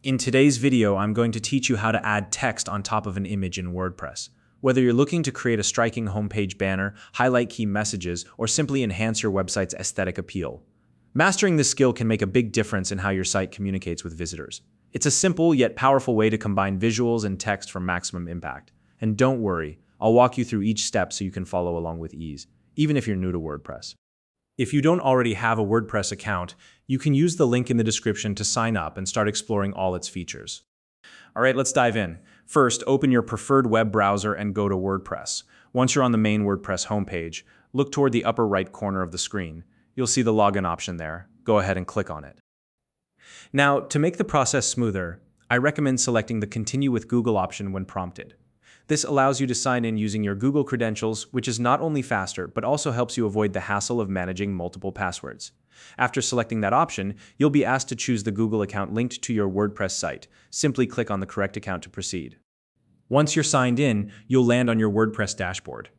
In today's video, I'm going to teach you how to add text on top of an image in WordPress. Whether you're looking to create a striking homepage banner, highlight key messages, or simply enhance your website's aesthetic appeal, mastering this skill can make a big difference in how your site communicates with visitors. It's a simple yet powerful way to combine visuals and text for maximum impact. And don't worry, I'll walk you through each step so you can follow along with ease, even if you're new to WordPress. If you don't already have a WordPress account, you can use the link in the description to sign up and start exploring all its features. All right, let's dive in. First, open your preferred web browser and go to WordPress. Once you're on the main WordPress homepage, look toward the upper right corner of the screen. You'll see the login option there. Go ahead and click on it. Now, to make the process smoother, I recommend selecting the Continue with Google option when prompted. This allows you to sign in using your Google credentials, which is not only faster, but also helps you avoid the hassle of managing multiple passwords. After selecting that option, you'll be asked to choose the Google account linked to your WordPress site. Simply click on the correct account to proceed. Once you're signed in, you'll land on your WordPress dashboard.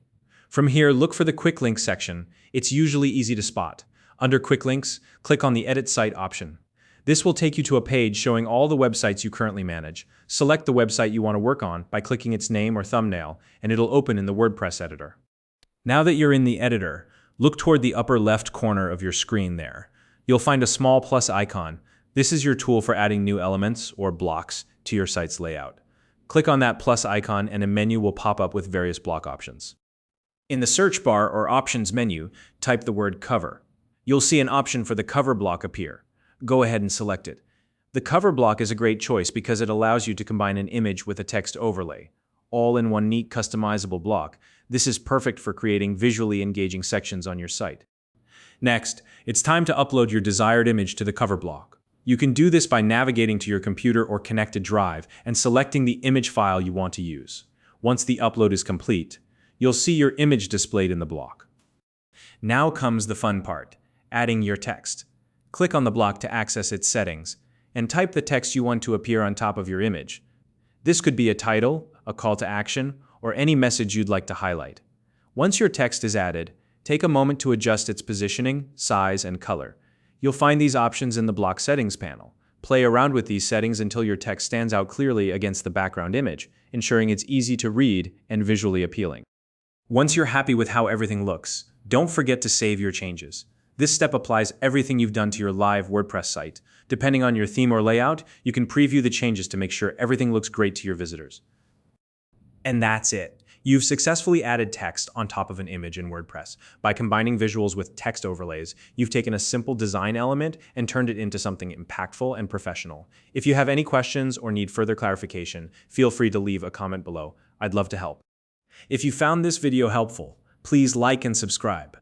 From here, look for the Quick Links section. It's usually easy to spot. Under Quick Links, click on the Edit Site option. This will take you to a page showing all the websites you currently manage. Select the website you want to work on by clicking its name or thumbnail, and it'll open in the WordPress editor. Now that you're in the editor, look toward the upper left corner of your screen there. You'll find a small plus icon. This is your tool for adding new elements or blocks to your site's layout. Click on that plus icon and a menu will pop up with various block options. In the search bar or options menu, type the word cover. You'll see an option for the cover block appear. Go ahead and select it. The cover block is a great choice because it allows you to combine an image with a text overlay, all in one neat customizable block. This is perfect for creating visually engaging sections on your site. Next, it's time to upload your desired image to the cover block. You can do this by navigating to your computer or connected drive and selecting the image file you want to use. Once the upload is complete, you'll see your image displayed in the block. Now comes the fun part, adding your text. Click on the block to access its settings, and type the text you want to appear on top of your image. This could be a title, a call to action, or any message you'd like to highlight. Once your text is added, take a moment to adjust its positioning, size, and color. You'll find these options in the block settings panel. Play around with these settings until your text stands out clearly against the background image, ensuring it's easy to read and visually appealing. Once you're happy with how everything looks, don't forget to save your changes. This step applies everything you've done to your live WordPress site. Depending on your theme or layout, you can preview the changes to make sure everything looks great to your visitors. And that's it. You've successfully added text on top of an image in WordPress. By combining visuals with text overlays, you've taken a simple design element and turned it into something impactful and professional. If you have any questions or need further clarification, feel free to leave a comment below. I'd love to help. If you found this video helpful, please like and subscribe.